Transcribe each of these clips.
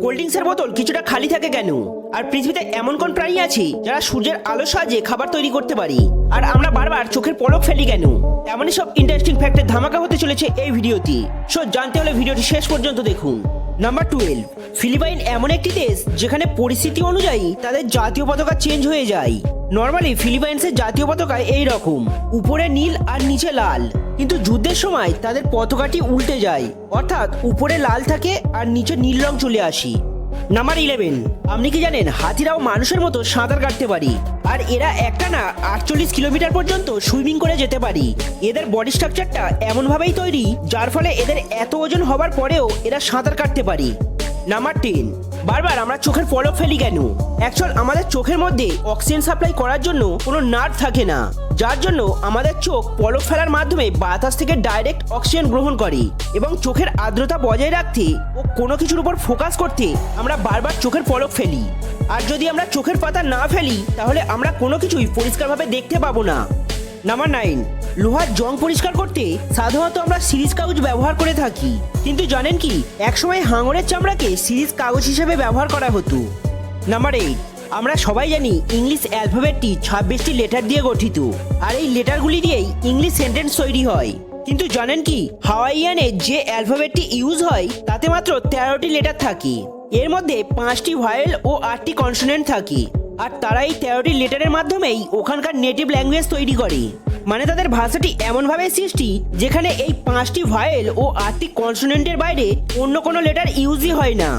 Cold ড্রিঙ্কসের বোতল কিছুটা খালি থাকে কেন? আর পৃথিবীতে এমন কোন প্রাণী আছে যারা সূর্যের আলোর সাহায্যে খাবার তৈরি করতে পারে? আর আমরা বারবার চোখের পলক ফেলি কেন? এমনই সব ইন্টারেস্টিং ফ্যাক্টের ধামাকা হতে চলেছে এই ভিডিওতে। সো জানতে হলে ভিডিওটি শেষ পর্যন্ত দেখুন। নাম্বার 12, ফিলিপাইন এমন একটি দেশ যেখানে পরিস্থিতি অনুযায়ী তাদের জাতীয় পতাকা চেঞ্জ হয়ে যায়। নর্মালি ফিলিপাইন্সের জাতীয় পতাকা এই রকম, উপরে নীল আর নিচে লাল, কিন্তু যুদ্ধের সময় তাদের পতাকাটি উল্টে যায়, অর্থাৎ উপরে লাল থাকে আর নিচে নীল রং চলে আসে। নাম্বার 11, আপনি কি জানেন হাতিরাও মানুষের মতো সাঁতার কাটতে পারে, আর এরা একটানা 48 কিলোমিটার পর্যন্ত সুইমিং করে যেতে পারে। এদের বডি স্ট্রাকচারটা এমনভাবেই তৈরি যার ফলে এদের এত ওজন হবার পরেও এরা সাঁতার কাটতে পারে। নাম্বার 10, বারবার আমরা চোখের পলক ফেলি কেন? অ্যাকচুয়াল আমাদের চোখের মধ্যে অক্সিজেন সাপ্লাই করার জন্য কোনো নার্ভ থাকে না, যার জন্য আমাদের চোখ পলক ফেলার মাধ্যমে বাতাস থেকে ডাইরেক্ট অক্সিজেন গ্রহণ করে, এবং চোখের আর্দ্রতা বজায় রাখতে ও কোনো কিছুর উপর ফোকাস করতে আমরা বারবার চোখের পলক ফেলি। আর যদি আমরা চোখের পাতা না ফেলি তাহলে আমরা কোনো কিছুই পরিষ্কারভাবে দেখতে পাবো না। নাম্বার 9, লোহার জং পরিষ্কার করতে সাধারণত আমরা সিরিজ কাগজ ব্যবহার করে থাকি, কিন্তু জানেন কি একসময় হাঙরের চামড়াকে সিরিজ কাগজ হিসেবে ব্যবহার করা হতো। নাম্বার 8, আমরা সবাই জানি ইংলিশ অ্যালফাবেটটি 26টি লেটার দিয়ে গঠিত, আর এই লেটারগুলি দিয়েই ইংলিশ সেন্টেন্স তৈরি হয়। কিন্তু জানেন কি হাওয়াইয়ানে যে অ্যালফাবেটটি ইউজ হয় তাতে মাত্র 13টি লেটার থাকে। এর মধ্যে 5টি ভয়েল ও 8টি কনসোনেন্ট থাকে, আর তারা এই 13টি লেটারের মাধ্যমেই ওখানকার নেটিভ ল্যাঙ্গুয়েজ তৈরি করে। মানে তাদের ভাষাটি এমনভাবে সৃষ্টি যেখানে এই 5টি ভয়েল ও 8টি কনসোনেন্টের বাইরে অন্য কোনো লেটার ইউজই হয় না।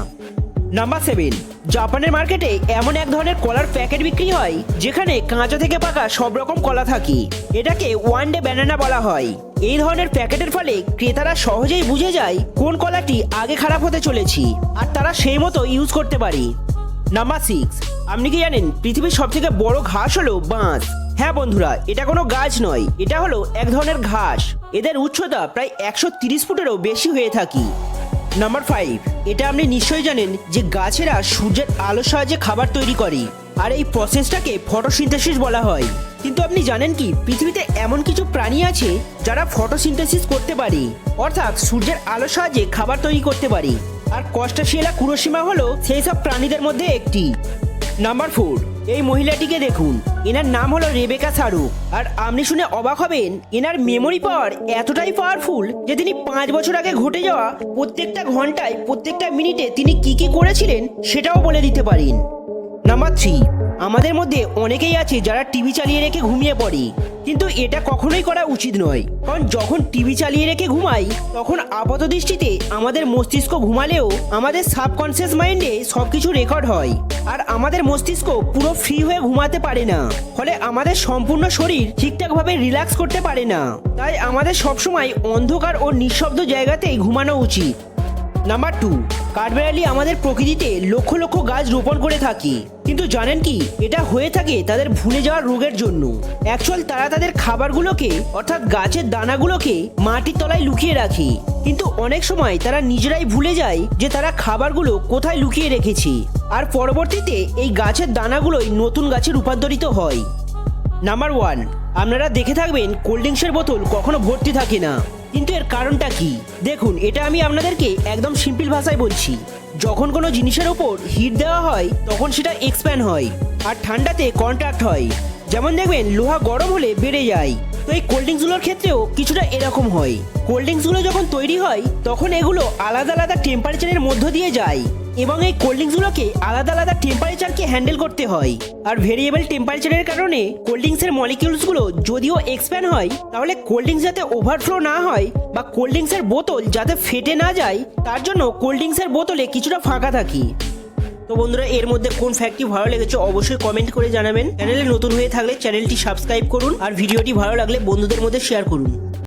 নাম্বার 7, জাপানের মার্কেটে এমন এক ধরনের কলার প্যাকেট বিক্রি হয় যেখানে কাঁচা থেকে পাকা সব রকম কলা থাকে। এটাকে ওয়ান ডে ব্যানানা বলা হয়। এই ধরনের প্যাকেটের ফলে ক্রেতারা সহজেই বুঝে যায় কোন কলাটি আগে খারাপ হতে চলেছে, আর তারা সেই মতো ইউজ করতে পারে। নাম্বার 6, আপনি কি জানেন পৃথিবীর সবথেকে বড় ঘাস হলো বাঁশ? হ্যাঁ বন্ধুরা, এটা কোনো গাছ নয়, এটা হলো এক ধরনের ঘাস। এদের উচ্চতা প্রায় 130 ফুটেরও বেশি হয়ে থাকে। নাম্বার 5, এটা আপনি নিশ্চয়ই জানেন যে গাছেরা সূর্যের আলোর সাহায্যে খাবার তৈরি করে, আর এই প্রসেসটাকে ফটোসিনথেসিস বলা হয়। কিন্তু আপনি জানেন কি পৃথিবীতে এমন কিছু প্রাণী আছে যারা ফটোসিনথেসিস করতে পারে, অর্থাৎ সূর্যের আলোর সাহায্যে খাবার তৈরি করতে পারে, আর কস্টাসিয়েলা কুরোশিমা হলো সেই সব প্রাণীদের মধ্যে একটি। নাম্বার 4, এই মহিলাটিকে দেখুন, এনার নাম হলো রেবেকা সারু, আর আপনি শুনে অবাক হবেন এনার মেমোরি পাওয়ার এতটাই পাওয়ারফুল যে তিনি 5 বছর আগে ঘটে যাওয়া প্রত্যেকটা ঘন্টায় প্রত্যেকটা মিনিটে তিনি কি করেছিলেন সেটাও বলে দিতে পারেন। নাম্বার 3, আমাদের মধ্যে অনেকেই আছে যারা টিভি চালিয়ে রেখে ঘুমিয়ে পড়ে, কিন্তু এটা কখনোই করা উচিত নয়, কারণ যখন টিভি চালিয়ে রেখে ঘুমাই তখন আপাত দৃষ্টিতে আমাদের মস্তিষ্ক ঘুমালেও আমাদের সাবকনসিয়াস মাইন্ডে সবকিছু রেকর্ড হয়, আর আমাদের মস্তিষ্ক পুরো ফ্রি হয়ে ঘুমাতে পারে না, ফলে আমাদের সম্পূর্ণ শরীর ঠিকঠাকভাবে রিল্যাক্স করতে পারে না। তাই আমাদের সবসময় অন্ধকার ও নিঃশব্দ জায়গাতেই ঘুমানো উচিত। নাম্বার 2, কাঠবেড়ালি আমাদের প্রকৃতিতে লক্ষ লক্ষ গাছ রোপণ করে থাকে, কিন্তু জানেন কি এটা হয়ে থাকে তাদের ভুলে যাওয়ার রোগের জন্য। অ্যাকচুয়াল তারা তাদের খাবারগুলোকে অর্থাৎ গাছের দানাগুলোকে মাটির তলায় লুকিয়ে রাখে, কিন্তু অনেক সময় তারা নিজেরাই ভুলে যায় যে তারা খাবারগুলো কোথায় লুকিয়ে রেখেছে, আর পরবর্তীতে এই গাছের দানাগুলোই নতুন গাছে রূপান্তরিত হয়। নাম্বার 1, আপনারা দেখে থাকবেন কোল্ড ড্রিঙ্কসের বোতল কখনো ভর্তি থাকে না, কিন্তু এর কারণটা কি? দেখুন, এটা আমি আপনাদেরকে একদম সিম্পল ভাষায় বলছি। যখন কোনো জিনিসের ওপর হিট দেওয়া হয় তখন সেটা এক্সপ্যান্ড হয়, আর ঠান্ডাতে কন্ট্রাক্ট হয়। যেমন দেখবেন লোহা গরম হলে বেড়ে যায়, তো এই কোল্ড ড্রিঙ্কসগুলোর ক্ষেত্রেও কিছুটা এরকম হয়। কোল্ড ড্রিঙ্কসগুলো যখন তৈরি হয় তখন এগুলো আলাদা আলাদা টেম্পারেচারের মধ্য দিয়ে যায়, এবং এই কোল্ড ড্রিঙ্কসগুলোকে আলাদা আলাদা টেম্পারেচারকে হ্যান্ডেল করতে হয়। আর ভেরিয়েবল টেম্পারেচারের কারণে কোল্ড ড্রিঙ্কসের মলিকিউলসগুলো যদিও এক্সপ্যান্ড হয়, তাহলে কোল্ড ড্রিঙ্কস যাতে ওভারফ্লো না হয় বা কোল্ড ড্রিঙ্কসের বোতল যাতে ফেটে না যায় তার জন্য কোল্ড ড্রিঙ্কসের বোতলে কিছুটা ফাঁকা থাকে। তো বন্ধুরা, এর মধ্যে কোন ফ্যাক্টটি ভালো লেগেছে অবশ্যই কমেন্ট করে জানাবেন। চ্যানেলে নতুন হয়ে থাকলে চ্যানেলটি সাবস্ক্রাইব করুন, আর ভিডিওটি ভালো লাগলে বন্ধুদের মধ্যে শেয়ার করুন।